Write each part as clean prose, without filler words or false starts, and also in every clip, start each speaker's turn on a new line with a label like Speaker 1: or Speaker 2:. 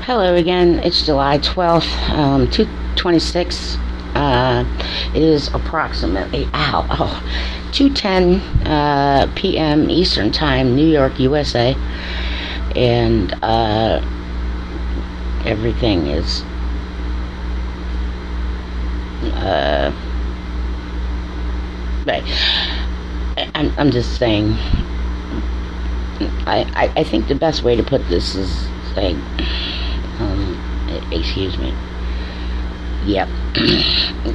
Speaker 1: Hello again. It's July 12th, 2:26. It is approximately 2:10 p.m. Eastern Time, New York, USA, and everything is right. I'm just saying. I think the best way to put this is like. Excuse me. Yep.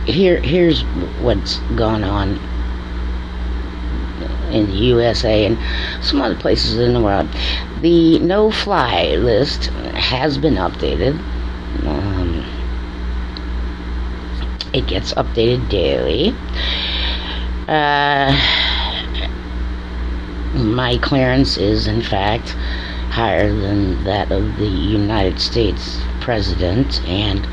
Speaker 1: Here's what's gone on in the USA and some other places in the world. The no-fly list has been updated. It gets updated daily. My clearance is, in fact, higher than that of the United States President, and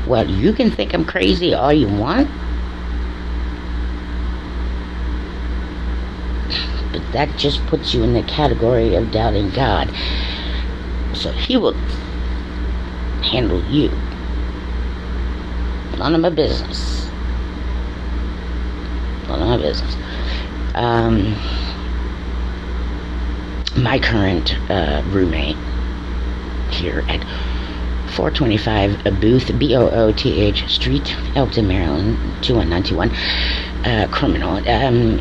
Speaker 1: well, you can think I'm crazy all you want, but that just puts you in the category of doubting God. So he will handle you. None of my business. None of my business. My current roommate here at 425 Booth, Booth Street, Elkton, Maryland, 21921, criminal,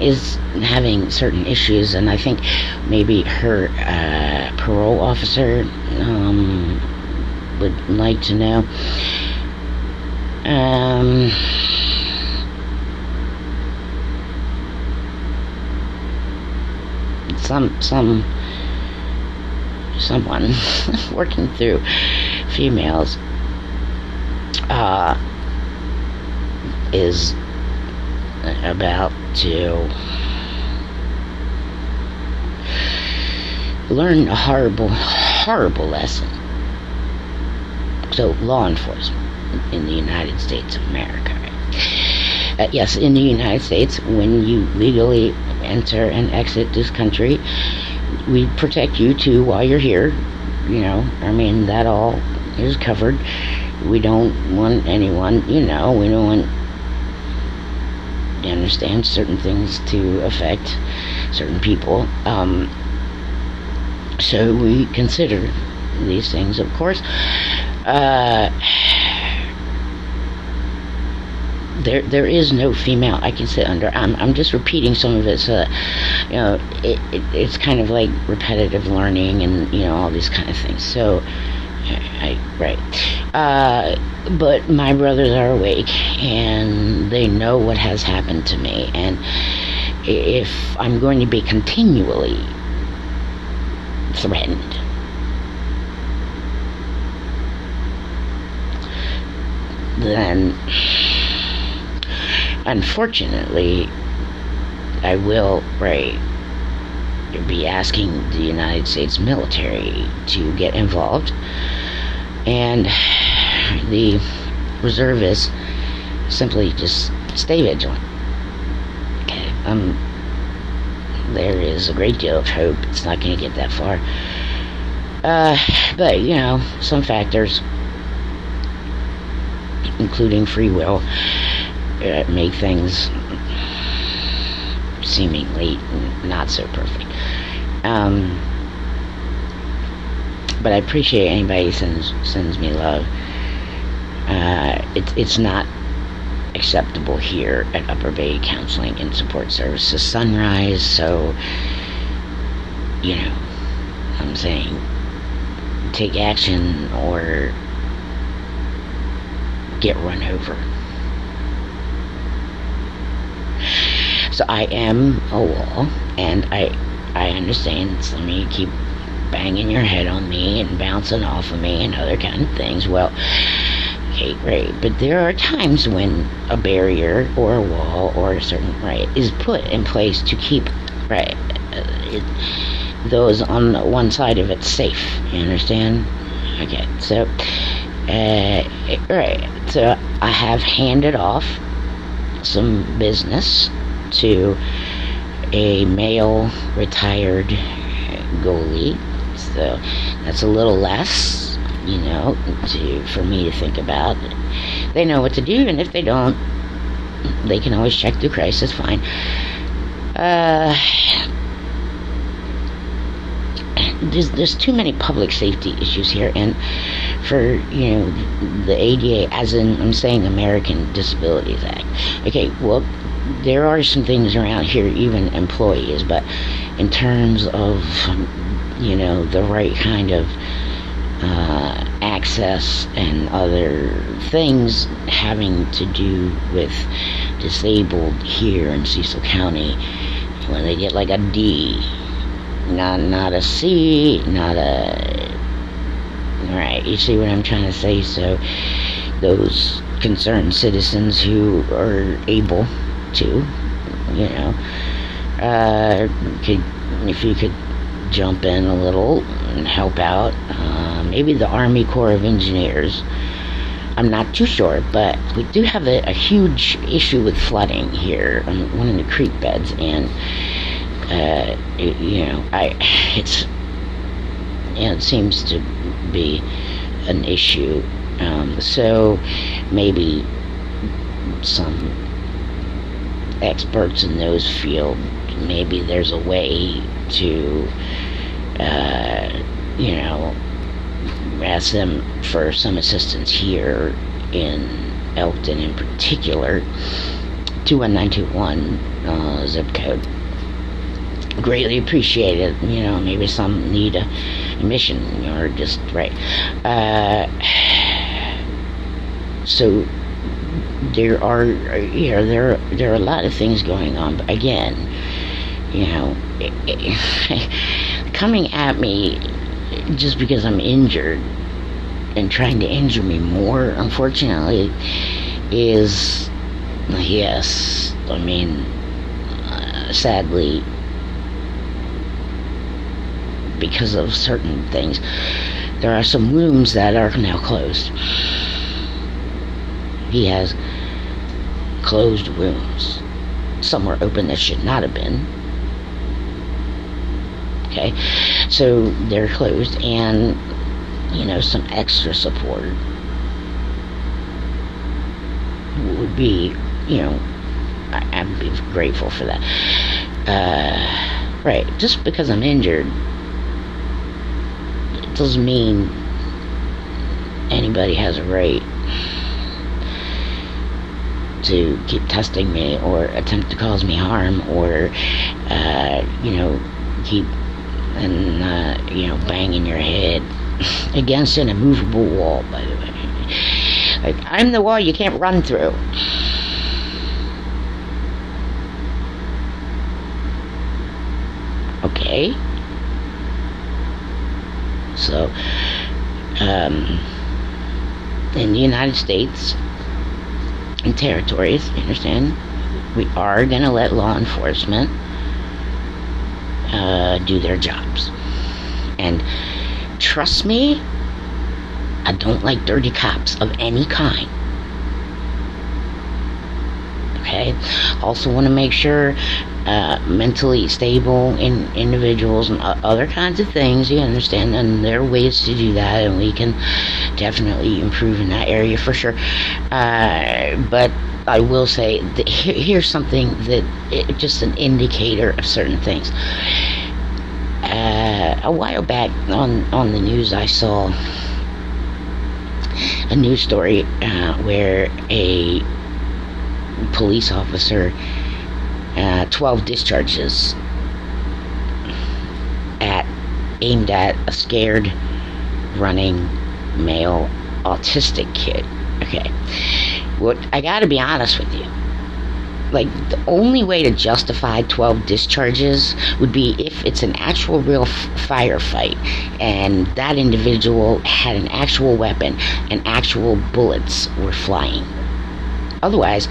Speaker 1: is having certain issues, and I think maybe her parole officer would like to know. Someone working through females is about to learn a horrible lesson. So, law enforcement in the United States of America. Yes, in the United States, when you legally enter and exit this country, we protect you too while you're here. You know, I mean, that all is covered. We don't want anyone, we don't want, you understand, certain things to affect certain people. So we consider these things, of course. There is no female I can sit under. I'm just repeating some of it, so it's kind of like repetitive learning and all these kind of things. So, but my brothers are awake and they know what has happened to me, and if I'm going to be continually threatened, then unfortunately I will be asking the United States military to get involved, and the reservists simply just stay vigilant. Okay. There is a great deal of hope it's not going to get that far, but some factors, including free will, make things seemingly not so perfect. But I appreciate anybody sends me love. It's not acceptable here at Upper Bay Counseling and Support Services Sunrise, so I'm saying take action or get run over. So I am a wall, and I understand some of you keep banging your head on me and bouncing off of me and other kind of things. Well, okay, great, but there are times when a barrier or a wall or a certain is put in place to keep those on one side of it safe. You understand? Okay, so so I have handed off some business to a male retired goalie, so that's a little less for me to think about. They know what to do, and if they don't, they can always check through crisis. Fine. There's too many public safety issues here, and for the ADA, as in I'm saying American Disabilities Act. Okay, well, there are some things around here, even employees, but in terms of the right kind of access and other things having to do with disabled here in Cecil County, when they get like a D, not a C, not a... Right, you see what I'm trying to say? So those concerned citizens who are able to, if you could jump in a little and help out, maybe the Army Corps of Engineers. I'm not too sure, but we do have a huge issue with flooding here on one of the creek beds, and it seems to be an issue. So maybe some experts in those fields, maybe there's a way to ask them for some assistance here in Elkton in particular. 21921 zip code. Greatly appreciated. Maybe some need a mission or just right. So there are there are a lot of things going on, but again, coming at me just because I'm injured and trying to injure me more, unfortunately, is, yes, sadly, because of certain things, there are some rooms that are now closed. He has closed rooms. Some were open that should not have been. Okay, so they're closed, and some extra support would be, I'd be grateful for that. Right, just because I'm injured, it doesn't mean anybody has a right to keep testing me or attempt to cause me harm or keep banging your head against an immovable wall, by the way. Like, I'm the wall you can't run through. Okay. So, in the United States and territories, you understand, we are going to let law enforcement do their jobs. And trust me, I don't like dirty cops of any kind. Okay? Also want to make sure mentally stable individuals and other kinds of things, you understand, and there are ways to do that, and we can definitely improve in that area for sure. But I will say that here's something that just an indicator of certain things. A while back on the news, I saw a news story where a police officer 12 discharges aimed at a scared running male autistic kid. Okay, what I gotta be honest with you, like, the only way to justify 12 discharges would be if it's an actual real firefight and that individual had an actual weapon and actual bullets were flying. Otherwise,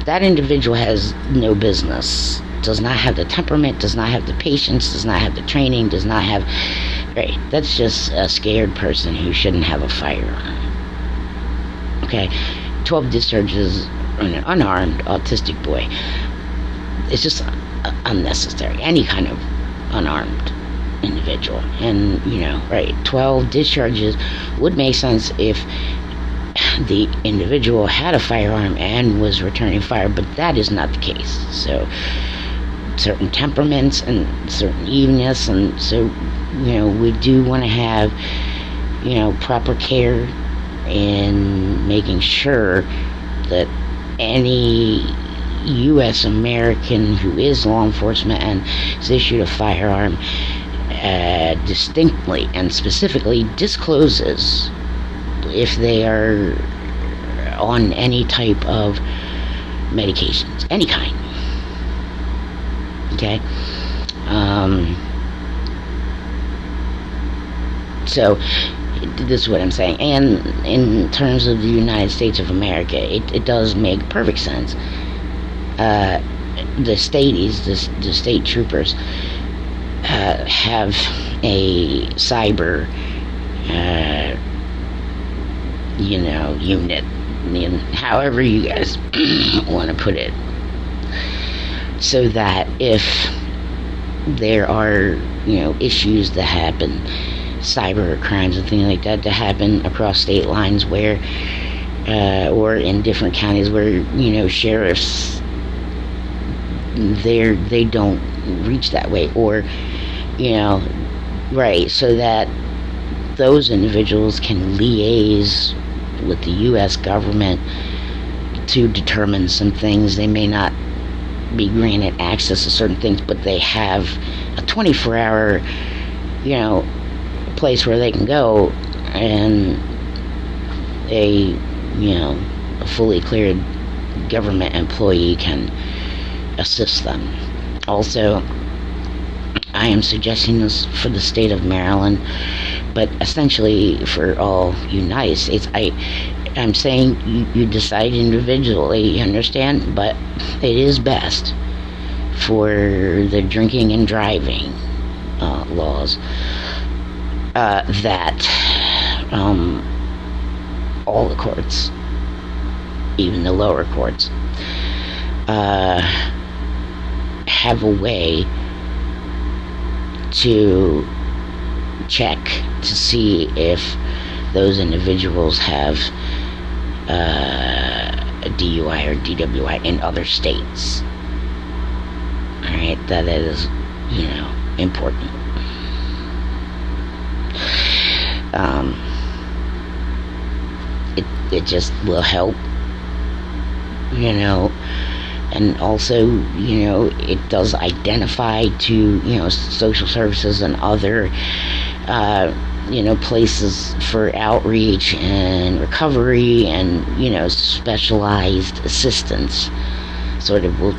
Speaker 1: that individual has no business, does not have the temperament, does not have the patience, does not have the training, does not have... Right, that's just a scared person who shouldn't have a firearm. Okay, 12 discharges on an unarmed autistic boy. It's just unnecessary. Any kind of unarmed individual. And, 12 discharges would make sense if the individual had a firearm and was returning fire, but that is not the case. So certain temperaments and certain evenness, and so we do want to have proper care in making sure that any U.S. American who is law enforcement and is issued a firearm distinctly and specifically discloses if they are on any type of medications, any kind. Okay? So, this is what I'm saying. And in terms of the United States of America, it does make perfect sense. The state troopers, have a cyber, unit, however you guys want to put it, so that if there are, issues that happen, cyber crimes and things like that happen across state lines where, or in different counties where, sheriffs, they don't reach that way, or, right, so that those individuals can liaise with the U.S. government to determine some things. They may not be granted access to certain things, but they have a 24-hour, place where they can go, and a fully cleared government employee can assist them. Also, I am suggesting this for the state of Maryland, but essentially for all United States. I'm saying you decide individually, you understand, but it is best for the drinking and driving laws that all the courts, even the lower courts, have a way to check to see if those individuals have a DUI or DWI in other states. Alright, that is, important. It just will help, and also, it does identify to, social services and other, places for outreach and recovery and, specialized assistance. Sort of will,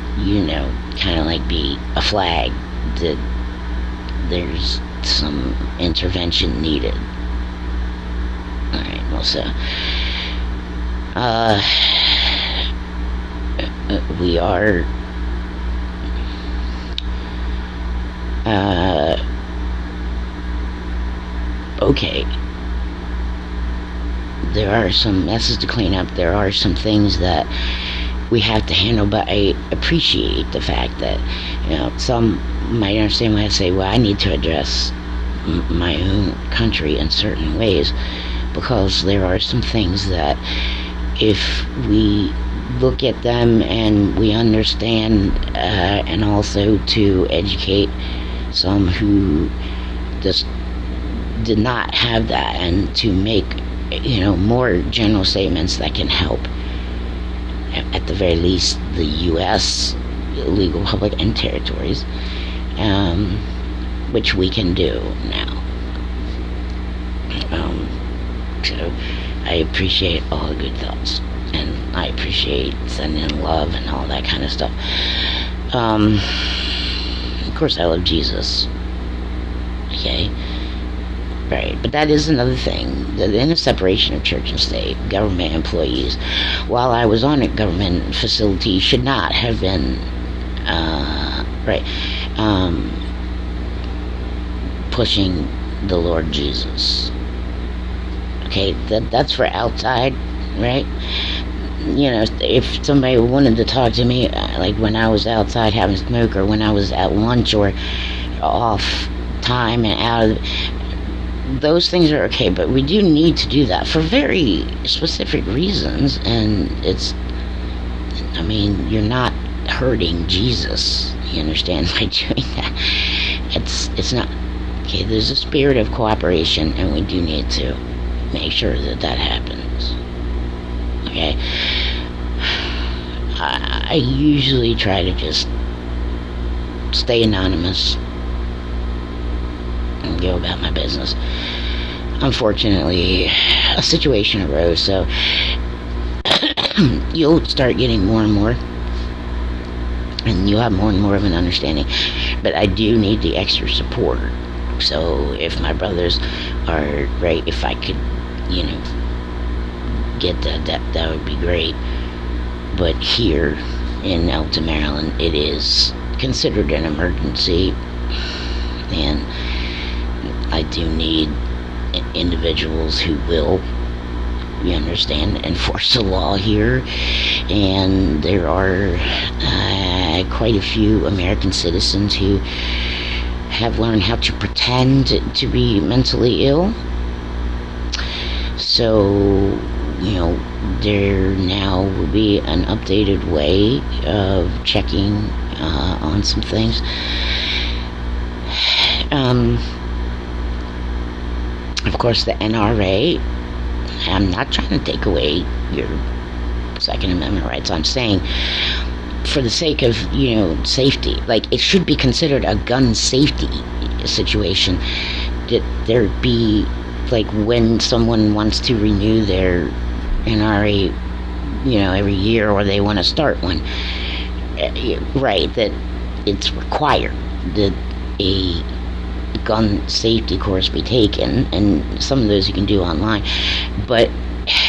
Speaker 1: kind of like be a flag that there's some intervention needed. Alright, well, so, we are okay. There are some messes to clean up. There are some things that we have to handle, but I appreciate the fact that, some might understand when I say, well, I need to address my own country in certain ways, because there are some things that if we look at them and we understand, and also to educate some who just did not have that, and to make, more general statements that can help, at the very least, the U.S. legal public and territories, which we can do now. So I appreciate all the good thoughts, and I appreciate sending love and all that kind of stuff. Of course I love Jesus. Okay? Right, but that is another thing. In the separation of church and state, government employees, while I was on a government facility, should not have been, pushing the Lord Jesus. Okay, that's for outside, right? If somebody wanted to talk to me, like when I was outside having a smoke, or when I was at lunch, or off time and out of those things are okay, but we do need to do that for very specific reasons. And you're not hurting Jesus, you understand, by doing that. It's not okay. There's a spirit of cooperation, and we do need to make sure that happens. Okay. I usually try to just stay anonymous and go about my business. Unfortunately, a situation arose, so you'll start getting more and more, and you'll have more and more of an understanding. But I do need the extra support. So if my brothers are right, if I could, get that would be great. But here in Elkton, Maryland, it is considered an emergency, and I do need individuals who will, you understand, enforce the law here. And there are quite a few American citizens who have learned how to pretend to be mentally ill. So, there now will be an updated way of checking on some things. Of course, the NRA, I'm not trying to take away your Second Amendment rights. I'm saying, for the sake of, safety, like, it should be considered a gun safety situation, that there be, like, when someone wants to renew their NRA, every year, or they want to start one, right, that it's required that a gun safety course be taken, and some of those you can do online, but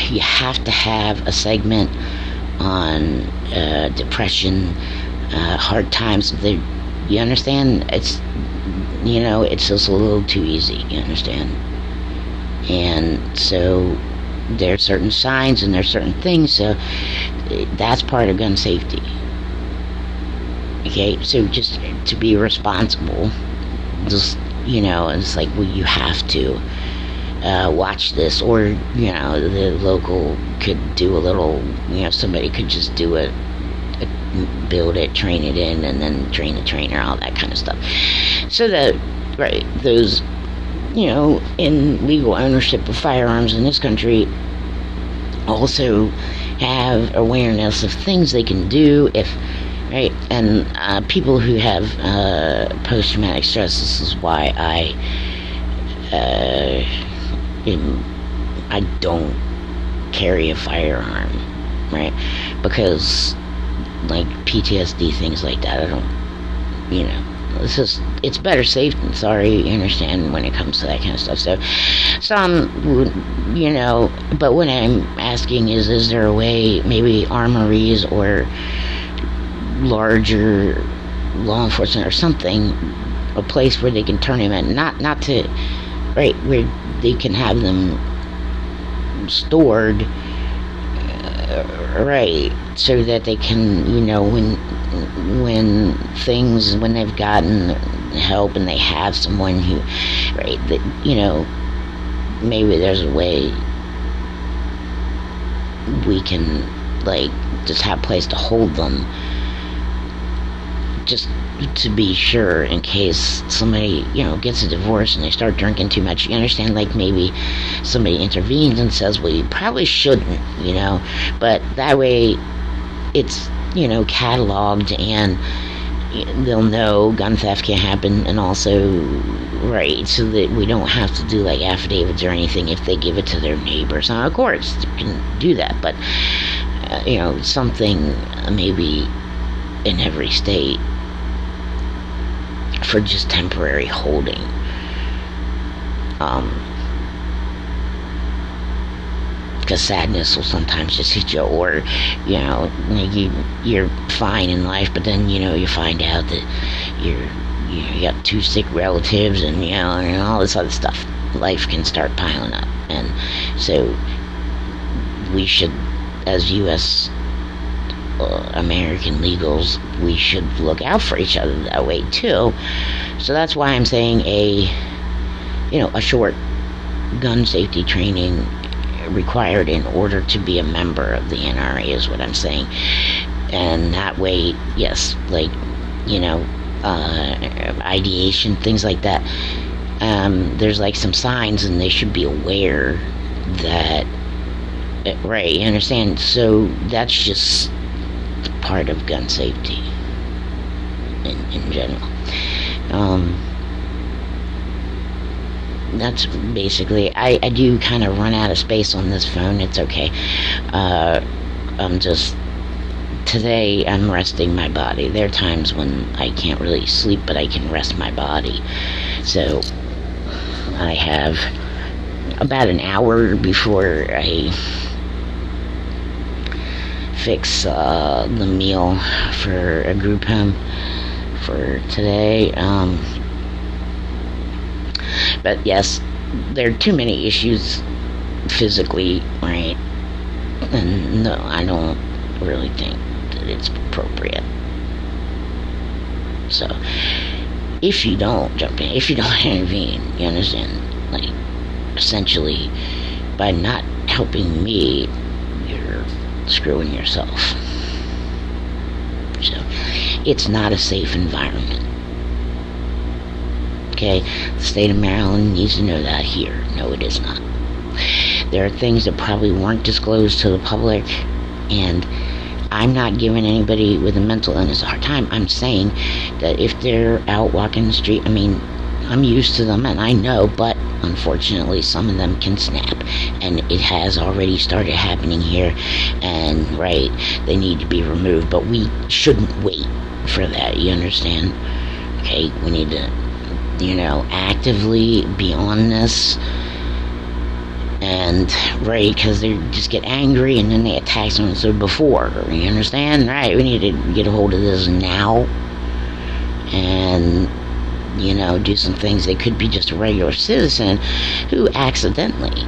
Speaker 1: you have to have a segment on depression, hard times. You understand? It's it's just a little too easy, you understand? And so there are certain signs and there are certain things, so that's part of gun safety. Okay, so just to be responsible, just, it's like, well, you have to watch this, or, the local could do a little, somebody could just do it, build it, train it in, and then train the trainer, all that kind of stuff. So that, right, those, in legal ownership of firearms in this country also have awareness of things they can do if, right, and people who have post-traumatic stress, this is why I don't carry a firearm, right, because, like, PTSD, things like that, I don't, it's better safe than sorry, you understand, when it comes to that kind of stuff. So some would, but what I'm asking is there a way, maybe armories or larger law enforcement or something, a place where they can turn them in, not to, right, where they can have them stored, right, so that they can, when they've gotten help and they have someone who, right, that, maybe there's a way we can, like, just have a place to hold them, just to be sure, in case somebody, gets a divorce and they start drinking too much, you understand, like, maybe somebody intervenes and says, well, you probably shouldn't, but that way it's, cataloged, and they'll know gun theft can't happen, and also, right, so that we don't have to do, like, affidavits or anything if they give it to their neighbors. Now, of course, you can do that, but, something maybe in every state for just temporary holding. Because sadness will sometimes just hit you, or, you're fine in life, but then, you find out that you got 2 sick relatives, and, and all this other stuff. Life can start piling up, and so we should, as U.S. American legals, we should look out for each other that way too. So that's why I'm saying a short gun safety training required in order to be a member of the NRA is what I'm saying. And that way, yes, like, ideation, things like that. There's like some signs, and they should be aware that, right, you understand? So that's just part of gun safety in general. That's basically, I do kind of run out of space on this phone. It's okay. Today I'm resting my body. There are times when I can't really sleep, but I can rest my body. So I have about an hour before I fix the meal for a group home for today. But yes, there are too many issues physically, right? And no, I don't really think that it's appropriate. So, if you don't jump in, if you don't intervene, you understand, like, essentially, by not helping me, you're screwing yourself. So, it's not a safe environment. Okay, the state of Maryland needs to know that here. No, it is not. There are things that probably weren't disclosed to the public, and I'm not giving anybody with a mental illness a hard time. I'm saying that if they're out walking the street, I mean, I'm used to them and I know, but unfortunately some of them can snap, and it has already started happening here, and right, they need to be removed, but we shouldn't wait for that, you understand? Okay, we need to, actively be on this, and right, because they just get angry and then they attack someone. So before, you understand? Right, we need to get a hold of this now, and do some things. They could be just a regular citizen who accidentally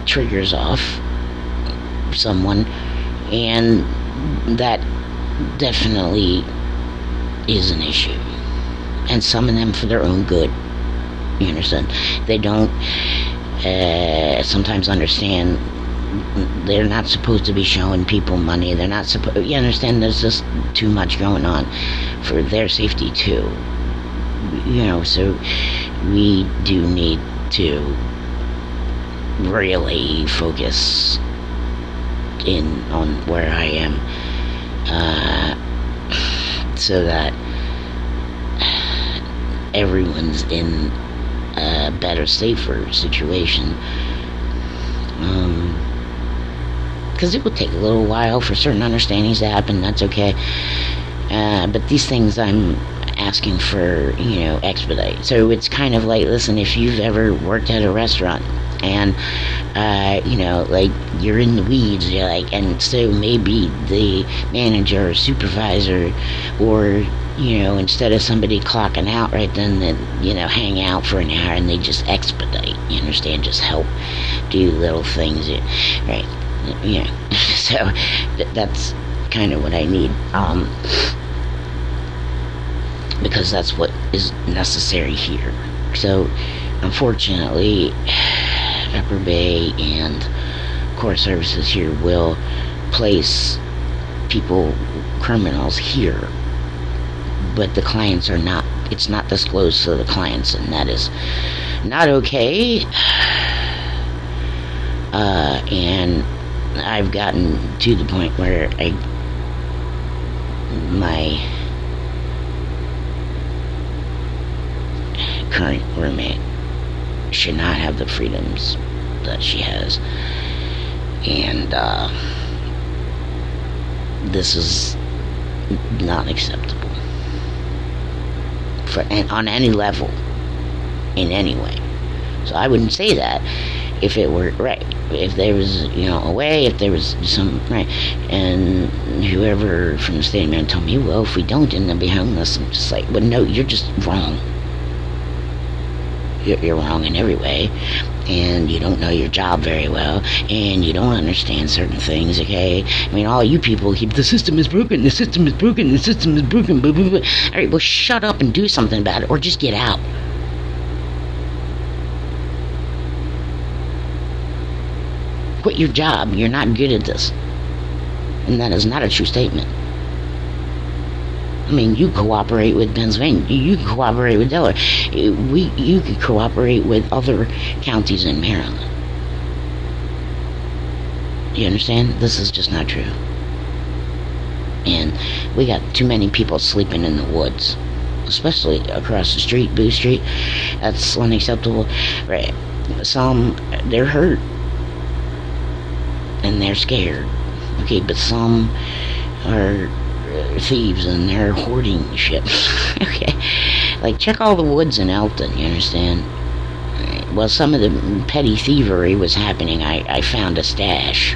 Speaker 1: triggers off someone, and that definitely is an issue, and some of them for their own good. You understand? They don't sometimes understand they're not supposed to be showing people money. They're not supposed, you understand, there's just too much going on for their safety too. So we do need to really focus in on where I am, so that everyone's in a better, safer situation. Because it will take a little while for certain understandings to happen. That's okay. But these things I'm asking for, expedite. So it's kind of like, listen, if you've ever worked at a restaurant and like you're in the weeds, you're like, and so maybe the manager or supervisor, or instead of somebody clocking out right then, hang out for an hour, and they just expedite, you understand, just help do little things, right? So that's kind of what I need, because that's what is necessary here. So unfortunately, Upper Bay and court services here will place people, criminals here, but the clients are not. It's not disclosed to the clients, and that is not okay. And I've gotten to the point where my current roommate should not have the freedoms that she has, and this is not acceptable on any level, in any way. So I wouldn't say that if it were right. If there was, a way, if there was some, right, and whoever from the state of Maryland told me, well, if we don't, then they'll be homeless. I'm just like, well, no, you're just wrong. you're wrong in every way, and you don't know your job very well, and you don't understand certain things, okay? I mean, all you people keep, the system is broken, the system is broken, the system is broken, blah, blah, blah. Alright, well, shut up and do something about it, or just get out. Quit your job. You're not good at this. And that is not a true statement. I mean, you cooperate with Pennsylvania. You cooperate with Delaware. You could cooperate with other counties in Maryland. You understand? This is just not true. And we got too many people sleeping in the woods, especially across the street, Boo Street. That's unacceptable. Right? Some, they're hurt and they're scared. Okay, but some are thieves and they're hoarding shit. Okay, like check all the woods in Elkton. You understand? Well, some of the petty thievery was happening. I found a stash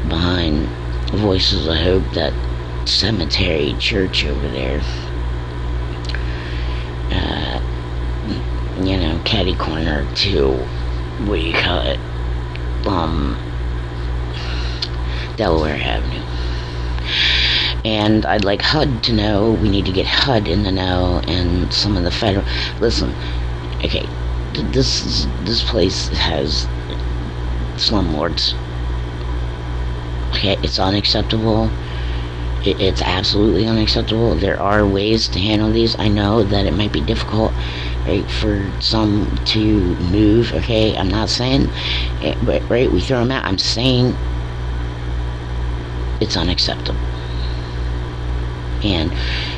Speaker 1: behind Voices of Hope, that cemetery church over there. You know, catty corner to, what do you call it? Delaware Avenue. And I'd like HUD to know. We need to get HUD in the know, and some of the federal. Listen, okay, this place has slumlords. Okay, it's unacceptable. It's absolutely unacceptable. There are ways to handle these. I know that it might be difficult, right, for some to move. Okay, I'm not saying, but right, we throw them out. I'm saying it's unacceptable. And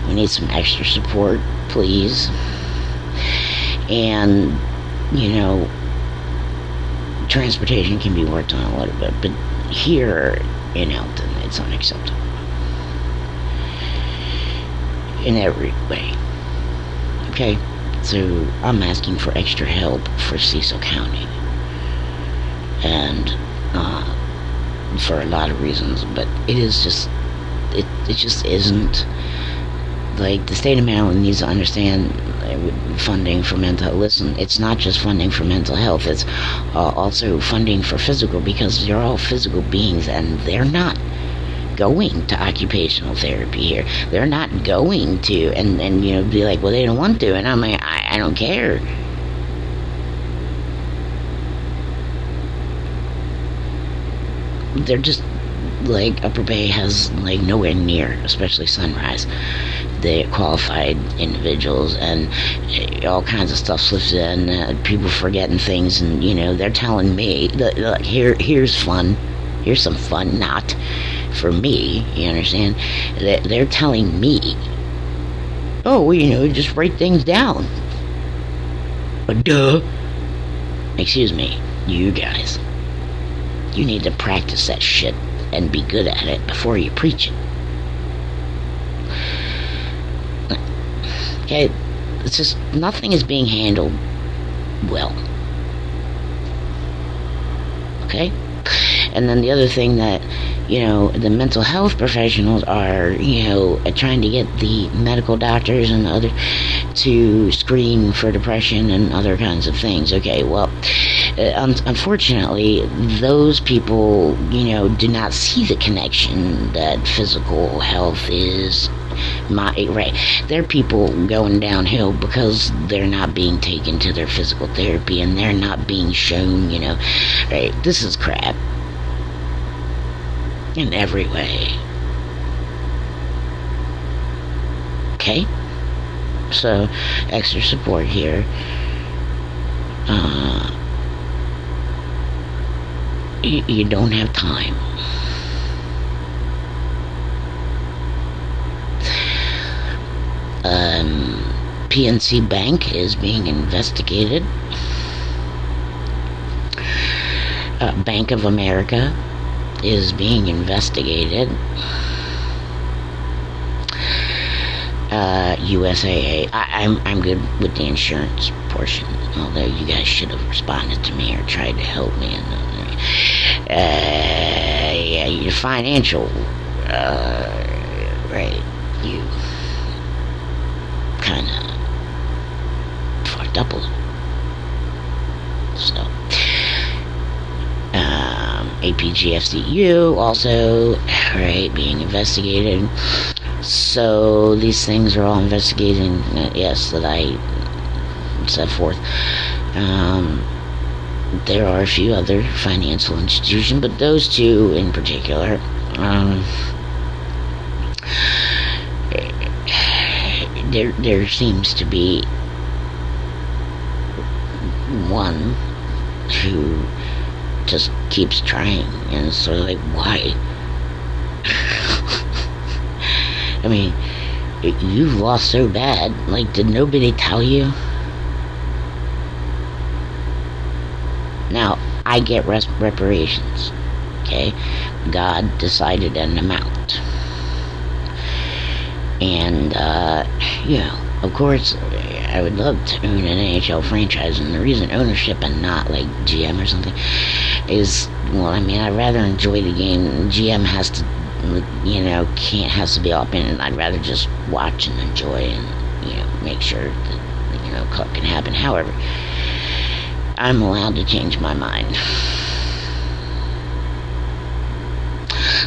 Speaker 1: we need some extra support, please. And, you know, transportation can be worked on a little bit, but here in Elkton, it's unacceptable. In every way. Okay? So, I'm asking for extra help for Cecil County. And, for a lot of reasons, but it is just, it just isn't, like, the state of Maryland needs to understand funding for mental health. Listen, it's not just funding for mental health, it's also funding for physical, because they're all physical beings, and they're not going to occupational therapy here. They're not going to, and you know, be like, well, they don't want to, and I'm like, I don't care. They're just, like, Upper Bay has, like, nowhere near, especially Sunrise, the qualified individuals, and all kinds of stuff slips in, people forgetting things, and, you know, they're telling me, look, here's fun, here's some fun, not for me, you understand? They're telling me, oh, well, you know, just write things down. Duh. Excuse me, you guys. You need to practice that shit and be good at it before you preach it. Okay, it's just, nothing is being handled well. Okay? And then the other thing that, you know, the mental health professionals are, you know, trying to get the medical doctors and other to screen for depression and other kinds of things. Okay, well, unfortunately, those people, you know, do not see the connection that physical health is. Right, they're people going downhill because they're not being taken to their physical therapy, and they're not being shown, you know, right, this is crap in every way. Okay, so extra support here. You don't have time. PNC Bank is being investigated. Bank of America is being investigated. USAA. I'm good with the insurance portion, although you guys should have responded to me or tried to help me. Yeah, your financial, right? You kind of fucked up a little. APGFCU also, right, being investigated. So these things are all investigating, yes, that I set forth. There are a few other financial institutions, but those two in particular, there seems to be one who just keeps trying, and it's sort of like, why? I mean, you've lost so bad. Like, did nobody tell you? Now, I get reparations, okay? God decided an amount. And, of course, I would love to own an NHL franchise, and the reason ownership and not, like, GM or something is, well, I mean, I'd rather enjoy the game. GM has to, has to be all up in it. I'd rather just watch and enjoy and, make sure that, Cup can happen. However, I'm allowed to change my mind.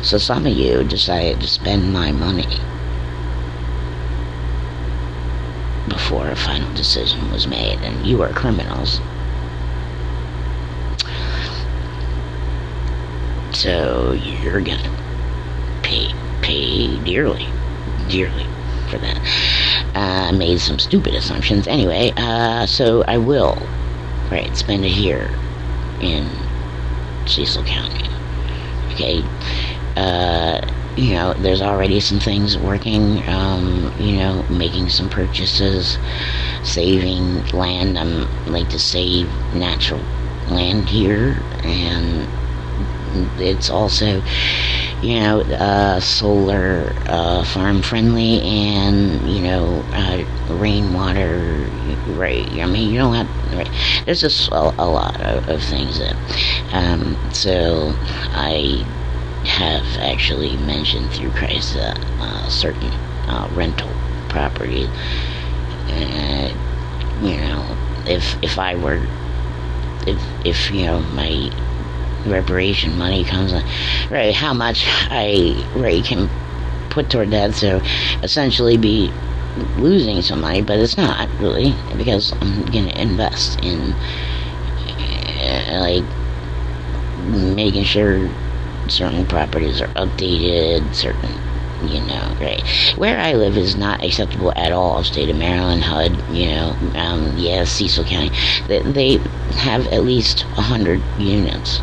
Speaker 1: So some of you decided to spend my money before a final decision was made, and you are criminals. So you're gonna pay dearly for that. I made some stupid assumptions. Anyway, so I will, spend it here in Cecil County. Okay, there's already some things working, making some purchases, saving land. I'm like to save natural land here, and it's also, solar, farm friendly, and, rainwater, right? I mean, you don't have, right? There's just a lot of things that, so I have actually mentioned through Christ that certain rental property, if I were, if my reparation money comes on, right, how much I can put toward that, so essentially be losing some money, but it's not really, because I'm gonna invest in making sure certain properties are updated, certain, right. Where I live is not acceptable at all. State of Maryland, HUD, Cecil County, they have at least 100 units,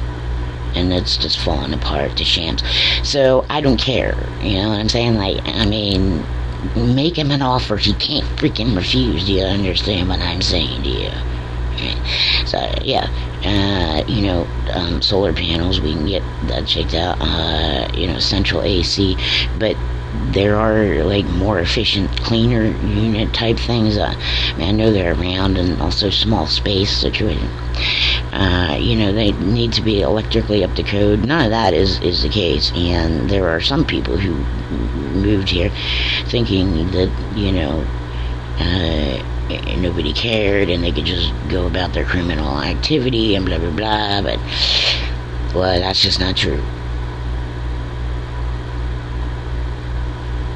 Speaker 1: and it's just falling apart to shams. So I don't care, you know what I'm saying? Make him an offer he can't freaking refuse. Do you understand what I'm saying to you? Right. So solar panels, we can get that checked out. Central AC, but there are more efficient, cleaner unit type things. I know they're around, and also small space situation. They need to be electrically up to code. None of that is the case, and there are some people who moved here thinking that nobody cared and they could just go about their criminal activity and blah blah blah, but that's just not true.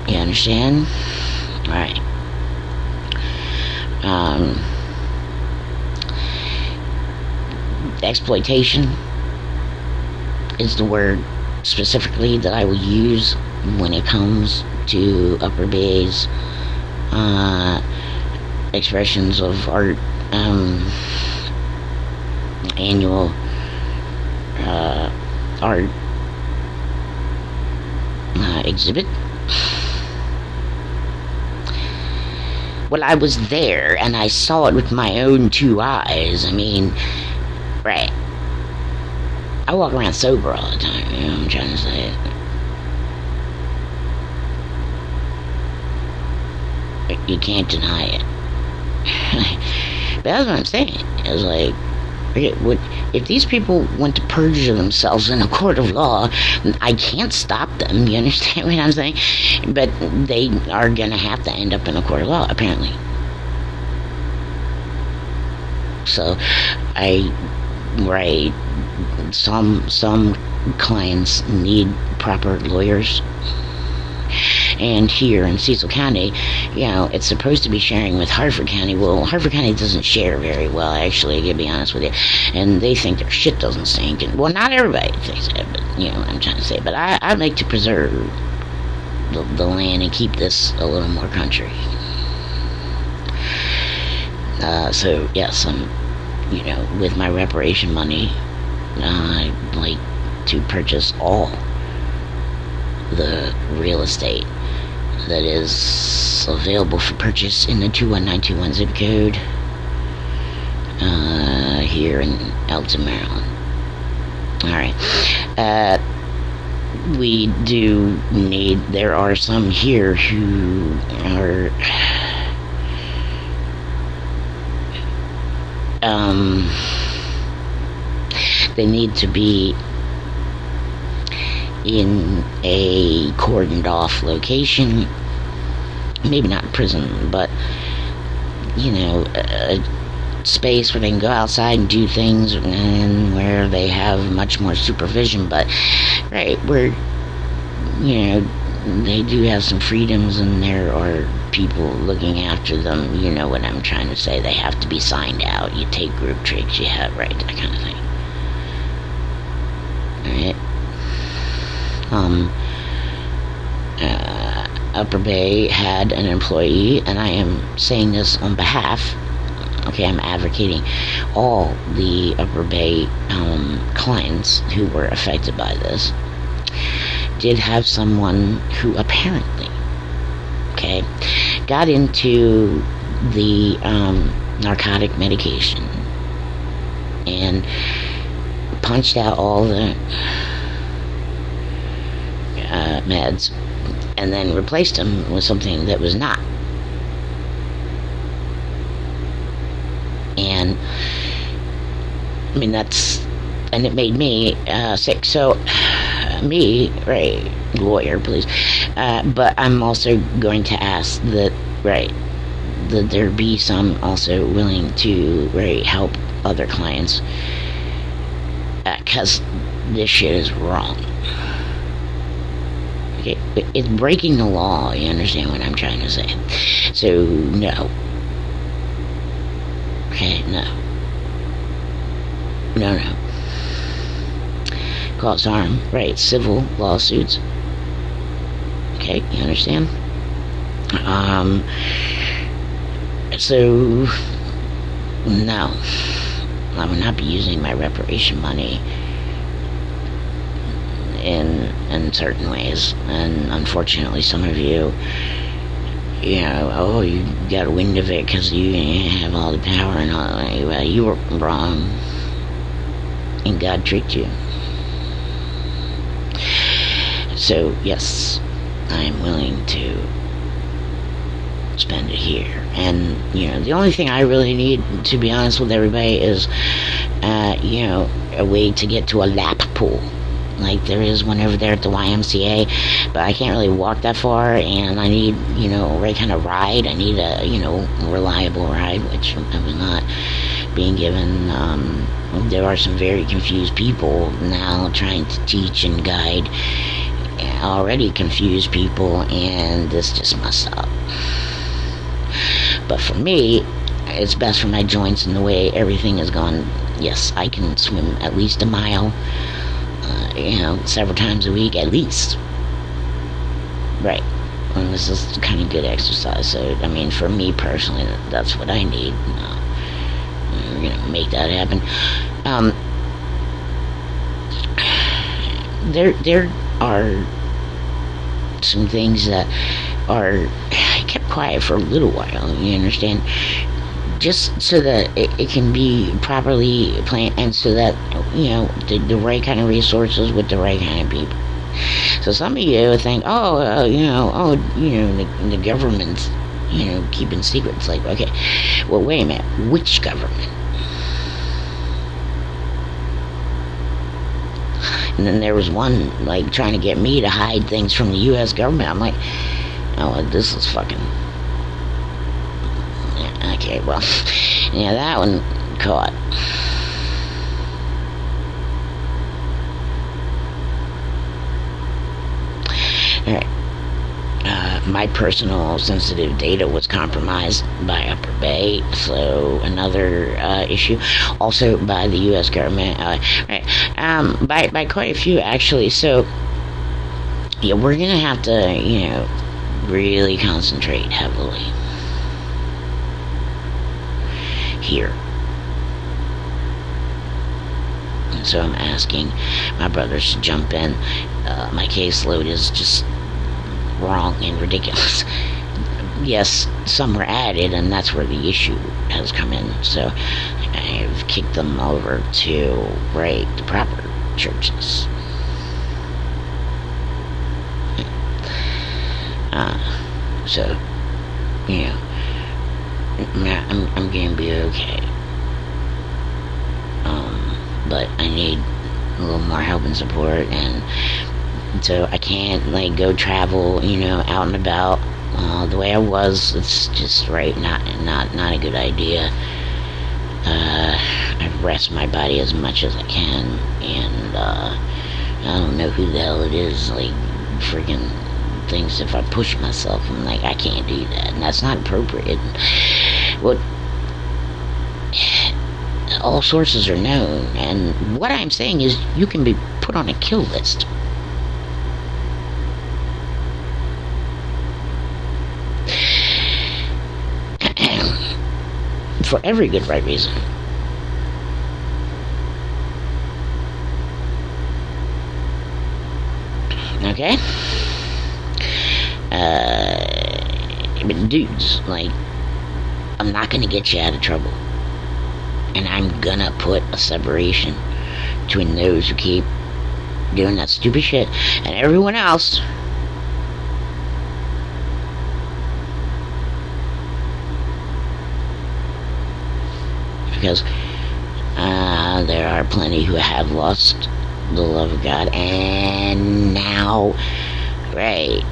Speaker 1: You understand? Alright. Exploitation is the word specifically that I will use when it comes to Upper Bay's expressions of art, annual art exhibit. Well, I was there and I saw it with my own two eyes. Right. I walk around sober all the time, you know what I'm trying to say? You can't deny it. But that's what I'm saying. It's if these people want to perjure themselves in a court of law, I can't stop them, you understand what I'm saying? But they are gonna have to end up in a court of law, apparently. So, some clients need proper lawyers. And here in Cecil County, it's supposed to be sharing with Harford County. Well, Harford County doesn't share very well, actually, to be honest with you. And they think their shit doesn't stink. And, well, not everybody thinks that, but you know what I'm trying to say. But I'd like to preserve the land and keep this a little more country. So, yes, I'm, with my reparation money, I'd like to purchase all the real estate that is available for purchase in the 21921 zip code here in Elkton, Maryland. Alright. We do need, there are some here who are they need to be in a cordoned off location, maybe not prison, but a space where they can go outside and do things, and where they have much more supervision. But right, where they do have some freedoms, and there are people looking after them. You know what I'm trying to say. They have to be signed out. You take group trips, you have right, that kind of thing. Alright. Upper Bay had an employee, and I am saying this on behalf, I'm advocating all the Upper Bay clients who were affected by this, did have someone who apparently, got into the narcotic medication and punched out all the meds, and then replaced them with something that was not. And and it made me sick. So me, right, lawyer, please, but I'm also going to ask that there be some also willing to help other clients, because this shit is wrong. It's breaking the law. You understand what I'm trying to say? So no. No. Cause harm, right? Civil lawsuits. You understand? So no, I will not be using my reparation money in certain ways. And unfortunately, some of you, you got wind of it because you have all the power and all that. Well, you were wrong, and God tricked you. So yes, I am willing to spend it here. And the only thing I really need, to be honest with everybody, is a way to get to a lap pool, like there is one over there at the YMCA, but I can't really walk that far, and I need a right kind of ride. I need a reliable ride, which I was not being given. There are some very confused people now trying to teach and guide already confused people, and this just messed up. But for me, it's best for my joints and the way everything is gone. Yes, I can swim at least a mile, several times a week at least. Right. And this is kind of good exercise. So, for me personally, that's what I need. We're gonna make that happen. There are some things that are kept quiet for a little while, you understand, just so that it can be properly planned, and so that the right kind of resources with the right kind of people. So some of you think, the government's keeping secrets. Like, okay, well, wait a minute, which government? And then there was one trying to get me to hide things from the U.S. government. I'm like, oh, this is fucking. Yeah, okay, well, that one caught. Alright. My personal sensitive data was compromised by Upper Bay, so another issue. Also by the U.S. government, right? By quite a few actually. So yeah, we're gonna have to, really concentrate heavily here. And so I'm asking my brothers to jump in. My caseload is just wrong and ridiculous. Yes, some were added, and that's where the issue has come in. So I've kicked them over to the proper churches. So I'm gonna be okay. But I need a little more help and support, and so I can't go travel, out and about the way I was. It's just not a good idea. I rest my body as much as I can, and I don't know who the hell it is freaking thinks if I push myself, I'm like, I can't do that, and that's not appropriate. Well, all sources are known, and what I'm saying is you can be put on a kill list. For every good right reason. Okay? But dudes, I'm not gonna get you out of trouble. And I'm gonna put a separation between those who keep doing that stupid shit and everyone else. Because there are plenty who have lost the love of God, and now,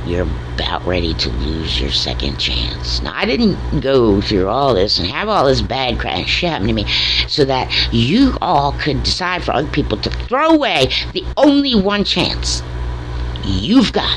Speaker 1: you're about ready to lose your second chance. Now, I didn't go through all this and have all this bad crap shit happen to me so that you all could decide for other people to throw away the only one chance you've got.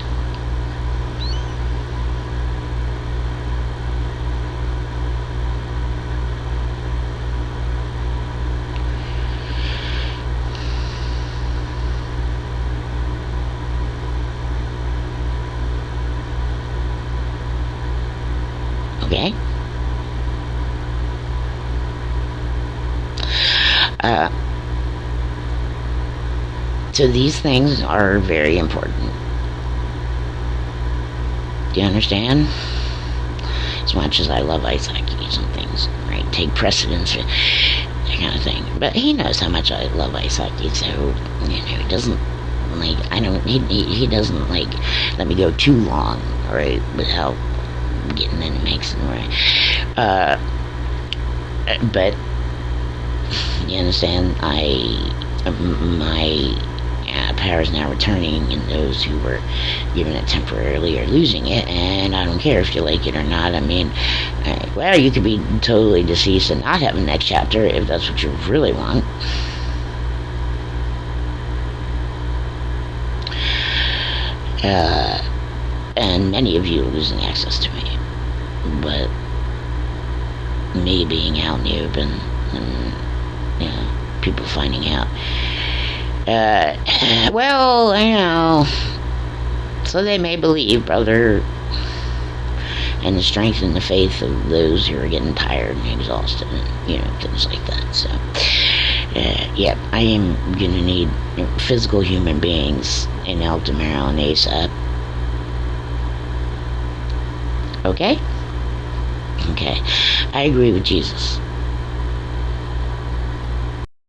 Speaker 1: Okay? So these things are very important. Do you understand? As much as I love Isaac, some things, take precedence for that kind of thing. But he knows how much I love Isaac, so, he doesn't, he doesn't, let me go too long, without getting in the mix, but you understand, my power is now returning in those who were given it temporarily or losing it, and I don't care if you like it or not. You could be totally deceased and not have a next chapter if that's what you really want. And many of you are losing access to me, but me being out in the open and people finding out, so they may believe, brother, and the strength and the faith of those who are getting tired and exhausted, and things like that. So I am gonna need physical human beings in Elkton, Maryland, ASAP. Okay? I agree with Jesus.